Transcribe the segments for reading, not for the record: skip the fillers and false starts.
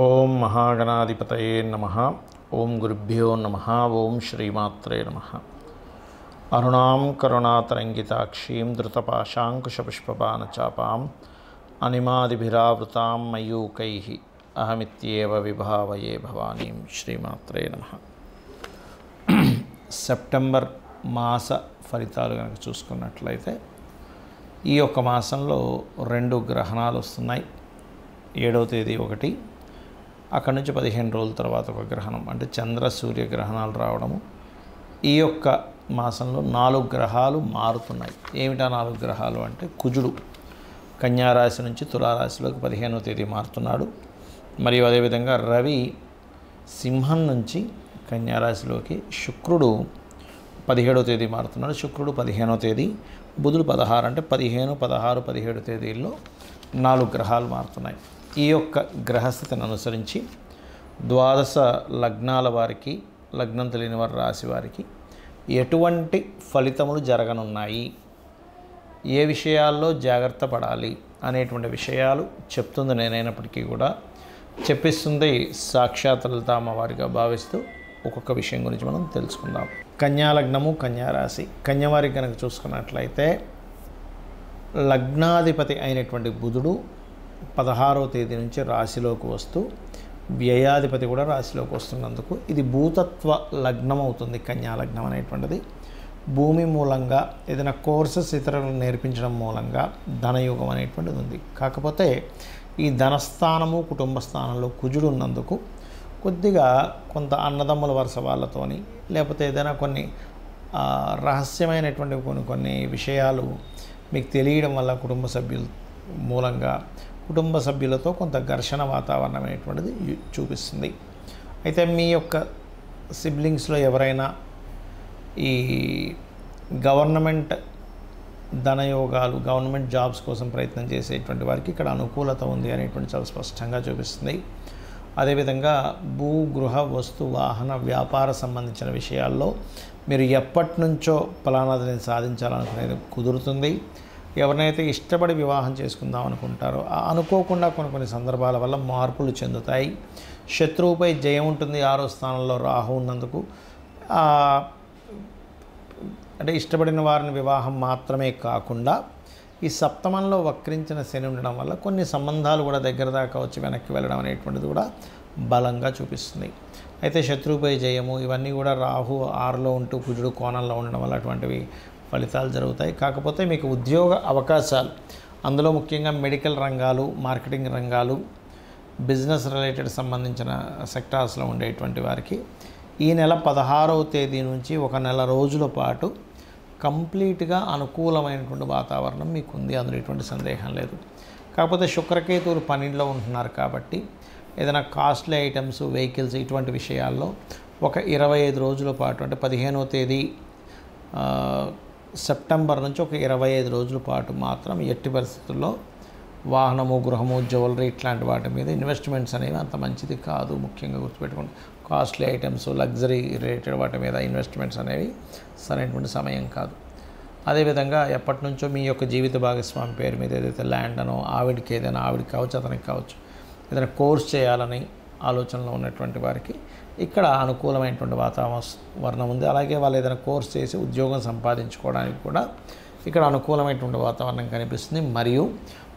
ఓం మహాగణాధిపతయే నమః. ఓం గురుభ్యో నమః. ఓం శ్రీమాత్రే నమః. అరుణాం కరుణాతరంగితాక్షీం ధృతపాశాంకుశపుష్పబాణచాపాం అనిమాదిభిరావృతాం మయూకైః అహమిత్యేవ విభావయే భవానీం. శ్రీమాత్రే నమః. సెప్టెంబర్ మాస ఫలితాలు కనుక చూసుకున్నట్లయితే ఈ యొక్క మాసంలో 2 గ్రహణాలు వస్తున్నాయి. 7వ తేదీ ఒకటి, అక్కడి నుంచి 15 రోజుల తర్వాత ఒక గ్రహణం, అంటే చంద్ర సూర్య గ్రహణాలు రావడము. ఈ యొక్క మాసంలో 4 గ్రహాలు మారుతున్నాయి. ఏమిటా 4 గ్రహాలు అంటే, కుజుడు కన్యారాశి నుంచి తులారాశిలోకి 15వ తేదీ మారుతున్నాడు. మరియు అదేవిధంగా రవి సింహం నుంచి కన్యారాశిలోకి, శుక్రుడు 17వ తేదీ మారుతున్నాడు. శుక్రుడు 15వ తేదీ, బుధుడు 16, అంటే 15, 16, 17 తేదీల్లో 4 గ్రహాలు మారుతున్నాయి. ఈ యొక్క గ్రహస్థితిని అనుసరించి ద్వాదశ లగ్నాల వారికి, లగ్నం తెలియని వారి రాశి వారికి ఎటువంటి ఫలితములు జరగనున్నాయి, ఏ విషయాల్లో జాగ్రత్త పడాలి అనేటువంటి విషయాలు చెప్తుంది నేనైనప్పటికీ కూడా చెప్పిస్తుంది సాక్షాత్ లలితామ్మవారిగా భావిస్తూ ఒక్కొక్క విషయం గురించి మనం తెలుసుకుందాం. కన్యా లగ్నము, కన్యారాశి. కన్యవారికి కనుక చూసుకున్నట్లయితే లగ్నాధిపతి అయినటువంటి బుధుడు 16వ తేదీ నుంచి రాశిలోకి వస్తూ, వ్యయాధిపతి కూడా రాశిలోకి వస్తున్నందుకు ఇది భూతత్వ లగ్నం అవుతుంది. కన్యా లగ్నం అనేటువంటిది భూమి మూలంగా ఏదైనా కోర్సెస్ ఇతరులకు నేర్పించడం మూలంగా ధనయోగం అనేటువంటిది ఉంది. కాకపోతే ఈ ధనస్థానము, కుటుంబ స్థానంలో కుజుడు ఉన్నందుకు కొద్దిగా కొంత అన్నదమ్ముల వరుస వాళ్ళతోని, లేకపోతే ఏదైనా కొన్ని రహస్యమైనటువంటి కొన్ని విషయాలు మీకు తెలియడం వల్ల కుటుంబ సభ్యుల మూలంగా కుటుంబ సభ్యులతో కొంత ఘర్షణ వాతావరణం అనేటువంటిది చూపిస్తుంది. అయితే మీ యొక్క సిబ్లింగ్స్లో ఎవరైనా ఈ గవర్నమెంట్ ధనయోగాలు, గవర్నమెంట్ జాబ్స్ కోసం ప్రయత్నం చేసేటువంటి వారికి ఇక్కడ అనుకూలత ఉంది అనేటువంటి చాలా స్పష్టంగా చూపిస్తుంది. అదేవిధంగా భూ, గృహ, వస్తు, వాహన, వ్యాపార సంబంధించిన విషయాల్లో మీరు ఎప్పటి నుంచో ఫలానాది నేను సాధించాలనుకునేది కుదురుతుంది. ఎవరినైతే ఇష్టపడి వివాహం చేసుకుందాం అనుకుంటారో అనుకోకుండా కొన్ని సందర్భాల వల్ల మార్పులు చెందుతాయి. శత్రువుపై జయం ఉంటుంది. 6వ స్థానంలో రాహు ఉన్నందుకు అంటే ఇష్టపడిన వారిని వివాహం మాత్రమే కాకుండా ఈ సప్తమంలో వక్రించిన శని ఉండడం వల్ల కొన్ని సంబంధాలు కూడా దగ్గర దాకా వచ్చి వెనక్కి వెళ్ళడం అనేటువంటిది కూడా బలంగా చూపిస్తుంది. అయితే శత్రువుపై జయము ఇవన్నీ కూడా రాహు 6లో ఉంటూ కుజుడు కోణంలో ఉండడం వల్ల అటువంటివి ఫలితాలు జరుగుతాయి. కాకపోతే మీకు ఉద్యోగ అవకాశాలు, అందులో ముఖ్యంగా మెడికల్ రంగాలు, మార్కెటింగ్ రంగాలు, బిజినెస్ రిలేటెడ్ సంబంధించిన సెక్టార్స్లో ఉండేటువంటి వారికి ఈ నెల 16వ తేదీ నుంచి ఒక నెల రోజుల పాటు కంప్లీట్గా అనుకూలమైనటువంటి వాతావరణం మీకు ఉంది. అందులో ఎటువంటి సందేహం లేదు. కాకపోతే శుక్రకేతువులు 12లో ఉంటున్నారు కాబట్టి ఏదైనా కాస్ట్లీ ఐటమ్స్, వెహికల్స్ ఇటువంటి విషయాల్లో ఒక 25 రోజుల పాటు, అంటే 15వ తేదీ సెప్టెంబర్ నుంచి ఒక 25 రోజుల పాటు మాత్రం ఎట్టి పరిస్థితుల్లో వాహనము, గృహము, జ్యువెలరీ ఇట్లాంటి వాటి మీద ఇన్వెస్ట్మెంట్స్ అనేవి అంత మంచిది కాదు. ముఖ్యంగా గుర్తుపెట్టుకోండి, కాస్ట్లీ ఐటమ్స్, లగ్జరీ రిలేటెడ్ వాటి మీద ఇన్వెస్ట్మెంట్స్ అనేవి సరైనటువంటి సమయం కాదు. అదేవిధంగా ఎప్పటి నుంచో మీ యొక్క జీవిత భాగస్వామి పేరు మీద ఏదైతే ల్యాండ్ అనో, ఆవిడికి ఏదైనా, ఆవిడికి కావచ్చు, అతనికి కావచ్చు, ఏదైనా కోర్స్ చేయాలని ఆలోచనలో ఉన్నటువంటి వారికి ఇక్కడ అనుకూలమైనటువంటి వాతావరణం ఉంది. అలాగే వాళ్ళు ఏదైనా కోర్స్ చేసి ఉద్యోగం సంపాదించుకోవడానికి కూడా ఇక్కడ అనుకూలమైనటువంటి వాతావరణం కనిపిస్తుంది. మరియు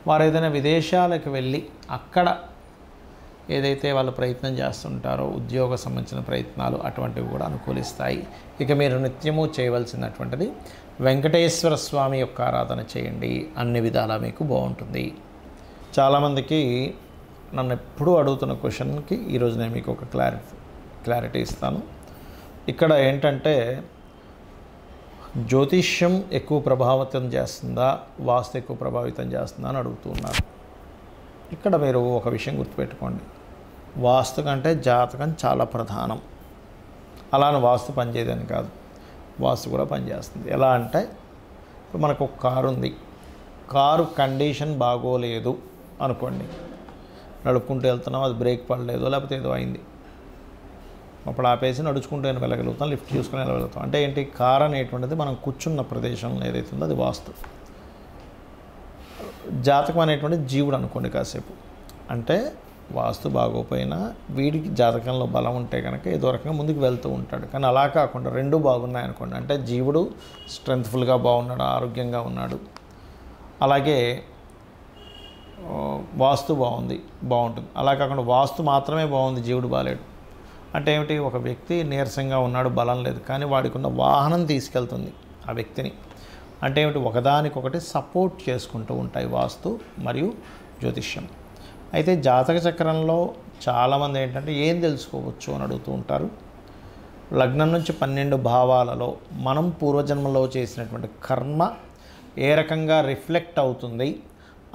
వారు ఏదైనా విదేశాలకు వెళ్ళి అక్కడ ఏదైతే వాళ్ళు ప్రయత్నం చేస్తుంటారో ఉద్యోగ సంబంధించిన ప్రయత్నాలు అటువంటివి కూడా అనుకూలిస్తాయి. ఇక మీరు నిత్యము చేయవలసినటువంటిది వెంకటేశ్వర స్వామి యొక్క ఆరాధన చేయండి. అన్ని విధాలా మీకు బాగుంటుంది. చాలామందికి నన్ను ఎప్పుడూ అడుగుతున్న క్వశ్చన్కి ఈరోజు నేను మీకు ఒక క్లారిటీ ఇస్తాను. ఇక్కడ ఏంటంటే, జ్యోతిష్యం ఎక్కువ ప్రభావితం చేస్తుందా, వాస్తు ఎక్కువ ప్రభావితం చేస్తుందా అని అడుగుతున్నారు. ఇక్కడ మీరు ఒక విషయం గుర్తుపెట్టుకోండి, వాస్తు కంటే జాతకం చాలా ప్రధానం. అలానే వాస్తు పనిచేయదని కాదు, వాస్తు కూడా పనిచేస్తుంది. ఎలా అంటే, ఇప్పుడు మనకు ఒక కారు ఉంది, కారు కండిషన్ బాగోలేదు అనుకోండి, నడుపుకుంటూ వెళ్తున్నాం, అది బ్రేక్ పడలేదు, లేకపోతే ఏదో అయింది, అప్పుడు ఆపేసి నడుచుకుంటూ వెళ్ళగలుగుతాం, లిఫ్ట్ చూసుకుని వెళ్ళగలుగుతాం. అంటే ఏంటి, కారు అనేటువంటిది మనం కూర్చున్న ప్రదేశంలో ఏదైతే ఉందో అది వాస్తు. జాతకం అనేటువంటి జీవుడు అనుకోండి కాసేపు, అంటే వాస్తు బాగోపోయినా వీడికి జాతకంలో బలం ఉంటే కనుక ఏదో రకంగా ముందుకు వెళ్తూ ఉంటాడు. కానీ అలా కాకుండా రెండు బాగున్నాయి అనుకోండి, అంటే జీవుడు స్ట్రెంగ్త్ఫుల్గా బాగున్నాడు, ఆరోగ్యంగా ఉన్నాడు, అలాగే వాస్తు బాగుంటుంది. అలా కాకుండా వాస్తు మాత్రమే బాగుంది, జీవుడు బాలేడు అంటే ఏమిటి? ఒక వ్యక్తి నీరసంగా ఉన్నాడు, బలం లేదు, కానీ వాడికి ఉన్న వాహనం తీసుకెళ్తుంది ఆ వ్యక్తిని. అంటే ఏమిటి? ఒకదానికొకటి సపోర్ట్ చేసుకుంటూ ఉంటాయి వాస్తు మరియు జ్యోతిష్యం. అయితే జాతక చక్రంలో చాలామంది ఏంటంటే ఏం తెలుసుకోవచ్చు అని అడుగుతూ ఉంటారు. లగ్నం నుంచి 12 భావాలలో మనం పూర్వజన్మలో చేసినటువంటి కర్మ ఏ రకంగా రిఫ్లెక్ట్ అవుతుంది,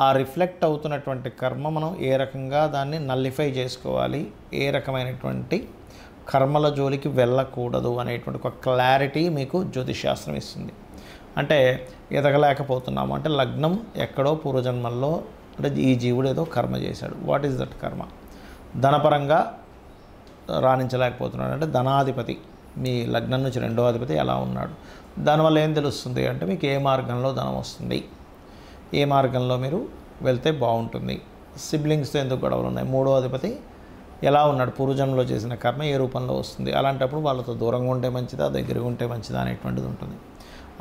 ఆ రిఫ్లెక్ట్ అవుతున్నటువంటి కర్మ మనం ఏ రకంగా దాన్ని నల్లిఫై చేసుకోవాలి, ఏ రకమైనటువంటి కర్మల జోలికి వెళ్ళకూడదు అనేటువంటి ఒక క్లారిటీ మీకు జ్యోతిషాస్త్రం ఇస్తుంది. అంటే ఎదగలేకపోతున్నాము అంటే లగ్నం ఎక్కడో పూర్వజన్మల్లో అంటే ఈ జీవుడు ఏదో కర్మ చేశాడు. వాట్ ఈజ్ దట్ కర్మ? ధనపరంగా రాణించలేకపోతున్నాడు అంటే ధనాధిపతి మీ లగ్నం నుంచి 2వ అధిపతి ఎలా ఉన్నాడు, దానివల్ల ఏం తెలుస్తుంది అంటే మీకు ఏ మార్గంలో ధనం వస్తుంది, ఏ మార్గంలో మీరు వెళ్తే బాగుంటుంది. సిబ్లింగ్స్తో ఎందుకు గొడవలు ఉన్నాయి, 3వ అధిపతి ఎలా ఉన్నాడు, పూర్వజన్మలో చేసిన కర్మ ఏ రూపంలో వస్తుంది, అలాంటప్పుడు వాళ్ళతో దూరంగా ఉంటే మంచిదా దగ్గరగా ఉంటే మంచిదా అనేటువంటిది ఉంటుంది.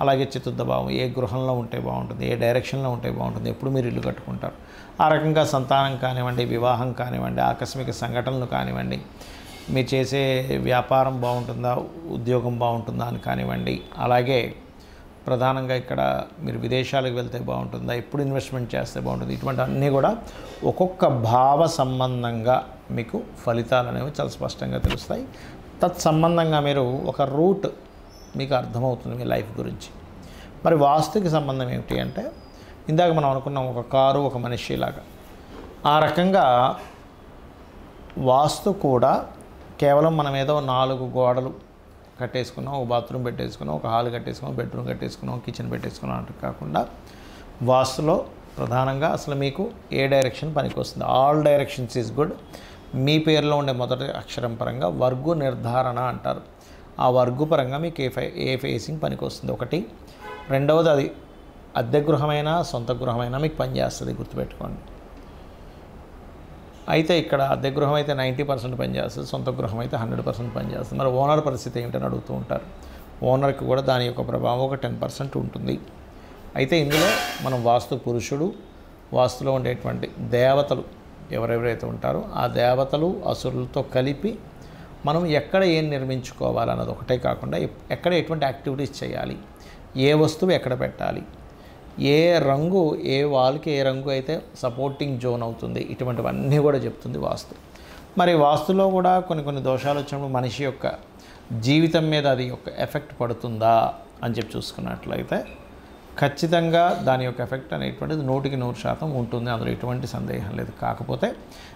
అలాగే చతుర్థ భావం ఏ గృహంలో ఉంటే బాగుంటుంది, ఏ డైరెక్షన్లో ఉంటే బాగుంటుంది, ఎప్పుడు మీరు ఇల్లు కట్టుకుంటారు, ఆ రకంగా సంతానం కానివ్వండి, వివాహం కానివ్వండి, ఆకస్మిక సంఘటనలు కానివ్వండి, మీరు చేసే వ్యాపారం బాగుంటుందా, ఉద్యోగం బాగుంటుందా అని కానివ్వండి, అలాగే ప్రధానంగా ఇక్కడ మీరు విదేశాలకు వెళ్తే బాగుంటుందా, ఎప్పుడు ఇన్వెస్ట్మెంట్ చేస్తే బాగుంటుంది, ఇటువంటి అన్నీ కూడా ఒక్కొక్క భావ సంబంధంగా మీకు ఫలితాలు అనేవి చాలా స్పష్టంగా తెలుస్తాయి. తత్సంబంధంగా మీరు ఒక రూట్ మీకు అర్థమవుతుంది మీ లైఫ్ గురించి. మరి వాస్తుకి సంబంధం ఏమిటి అంటే ఇందాక మనం అనుకున్నాం ఒక కారు ఒక మనిషి లాగా, ఆ రకంగా వాస్తు కూడా కేవలం మనం ఏదో 4 గోడలు కట్టేసుకున్నాం, ఒక బాత్రూమ్ పెట్టేసుకున్నాం, ఒక హాల్ కట్టేసుకున్నాం, బెడ్రూమ్ కట్టేసుకున్నాం, కిచెన్ పెట్టేసుకున్నాం అంటే కాకుండా వాస్తులో ప్రధానంగా అసలు మీకు ఏ డైరెక్షన్ పనికి వస్తుంది. All directions is good. మీ పేరులో ఉండే మొదటి అక్షరం పరంగా వర్గు నిర్ధారణ అంటారు. ఆ వర్గు పరంగా మీకు ఏ ఫేసింగ్ పనికి వస్తుంది ఒకటి. రెండవది అది అద్దె గృహమైనా సొంత గృహమైనా మీకు పనిచేస్తుంది, గుర్తుపెట్టుకోండి. అయితే ఇక్కడ అద్దె గృహం అయితే 90% పనిచేస్తుంది, సొంత గృహం అయితే 100% పనిచేస్తుంది. మరి ఓనర్ పరిస్థితి ఏమిటని అడుగుతూ ఉంటారు. ఓనర్కి కూడా దాని యొక్క ప్రభావం ఒక 10% ఉంటుంది. అయితే ఇందులో మనం వాస్తు పురుషుడు, వాస్తులో ఉండేటువంటి దేవతలు ఎవరెవరైతే ఉంటారో ఆ దేవతలు అసురులతో కలిపి మనం ఎక్కడ ఏం నిర్మించుకోవాలన్నది ఒకటే కాకుండా ఎక్కడ ఎటువంటి యాక్టివిటీస్ చేయాలి, ఏ వస్తువు ఎక్కడ పెట్టాలి, ఏ రంగు ఏ వాల్కి ఏ రంగు అయితే సపోర్టింగ్ జోన్ అవుతుంది, ఇటువంటివన్నీ కూడా చెప్తుంది వాస్తు. మరి వాస్తులో కూడా కొన్ని దోషాలు వచ్చినప్పుడు మనిషి యొక్క జీవితం మీద అది యొక్క ఎఫెక్ట్ పడుతుందా అని చెప్పి చూసుకున్నట్లయితే ఖచ్చితంగా దాని యొక్క ఎఫెక్ట్ అనేటువంటిది 100% ఉంటుంది, అందులో ఎటువంటి సందేహం లేదు. కాకపోతే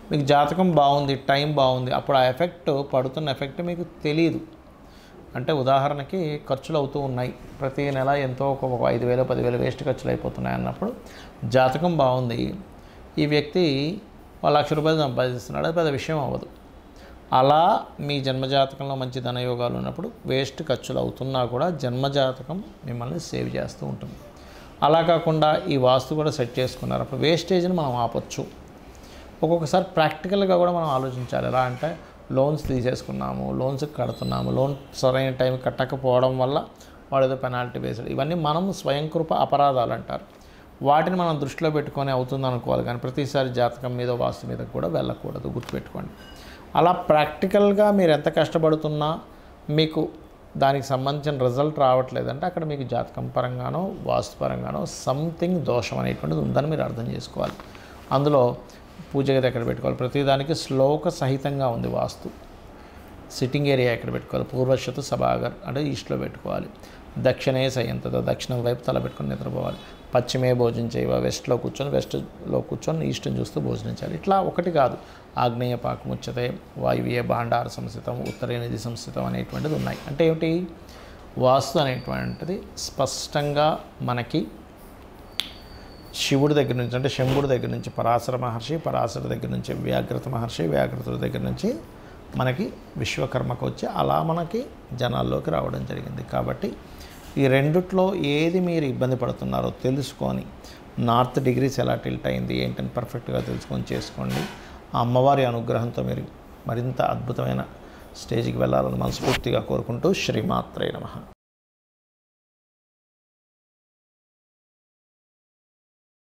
మీకు జాతకం బాగుంది, టైం బాగుంది, అప్పుడు ఆ ఎఫెక్ట్ పడుతున్న ఎఫెక్ట్ మీకు తెలియదు. అంటే ఉదాహరణకి ఖర్చులు అవుతూ ఉన్నాయి, ప్రతి నెల ఎంతో ఒక 5,000 10,000 వేస్ట్ ఖర్చులు అయిపోతున్నాయి అన్నప్పుడు జాతకం బాగుంది, ఈ వ్యక్తి ₹1,00,000 సంపాదిస్తున్నాడు, అది పెద్ద విషయం అవ్వదు. అలా మీ జన్మజాతకంలో మంచి ధనయోగాలు ఉన్నప్పుడు వేస్ట్ ఖర్చులు అవుతున్నా కూడా జన్మజాతకం మిమ్మల్ని సేవ్ చేస్తూ ఉంటుంది. అలా కాకుండా ఈ వాస్తు కూడా సెట్ చేసుకున్నారు, అప్పుడు వేస్టేజ్ని మనం ఆపొచ్చు. ఒక్కొక్కసారి ప్రాక్టికల్గా కూడా మనం ఆలోచించాలి. ఎలా అంటే లోన్స్ తీసేసుకున్నాము, లోన్స్ కడుతున్నాము, లోన్ సరైన టైం కట్టకపోవడం వల్ల వాడు ఏదో పెనాల్టీ వేసాడు, ఇవన్నీ మనం స్వయంకృప అపరాధాలు అంటారు. వాటిని మనం దృష్టిలో పెట్టుకొని అవుతుంది అనుకోవాలి, కానీ ప్రతిసారి జాతకం మీద వాస్తు మీద కూడా వెళ్ళకూడదు, గుర్తుపెట్టుకోండి. అలా ప్రాక్టికల్గా మీరు ఎంత కష్టపడుతున్నా మీకు దానికి సంబంధించిన రిజల్ట్ రావట్లేదంటే అక్కడ మీకు జాతకం పరంగానో వాస్తు పరంగానో సంథింగ్ దోషం అనేటువంటిది ఉందని మీరు అర్థం చేసుకోవాలి. అందులో పూజ గది ఎక్కడ పెట్టుకోవాలి, ప్రతిదానికి శ్లోక సహితంగా ఉంది వాస్తు. సిట్టింగ్ ఏరియా ఎక్కడ పెట్టుకోవాలి, పూర్వశతు సభాగర్ అంటే ఈస్ట్లో పెట్టుకోవాలి. దక్షిణే సయంతత దక్షిణం వైపు తల పెట్టుకొని నిద్రపోవాలి. పశ్చిమే భోజనం చేయవ వెస్ట్లో కూర్చొని ఈస్ట్ని చూస్తూ భోజనం చేయాలి. ఇట్లా ఒకటి కాదు, ఆగ్నేయ పాకముచ్యతే, వాయువ్య భాండార సంస్థితం, ఉత్తరే నిధి సంస్థితం అనేటువంటిది ఉన్నాయి. అంటే ఏమిటి? వాస్తు అనేటువంటిది స్పష్టంగా మనకి శివుడి దగ్గర నుంచి అంటే శంభుడి దగ్గర నుంచి పరాశర మహర్షి, పరాశర దగ్గర నుంచి వ్యాఘ్రత మహర్షి, వ్యాఘ్రతుడి దగ్గర నుంచి మనకి విశ్వకర్మకు వచ్చి అలా మనకి జనాల్లోకి రావడం జరిగింది. కాబట్టి ఈ రెండిట్లో ఏది మీరు ఇబ్బంది పడుతున్నారో తెలుసుకొని నార్త్ డిగ్రీస్ ఎలా టిల్ట్ అయింది ఏంటని పర్ఫెక్ట్గా తెలుసుకొని చేసుకోండి. ఆ అమ్మవారి అనుగ్రహంతో మీరు మరింత అద్భుతమైన స్టేజ్కి వెళ్ళాలని మనస్ఫూర్తిగా కోరుకుంటూ శ్రీమాత్రే నమః.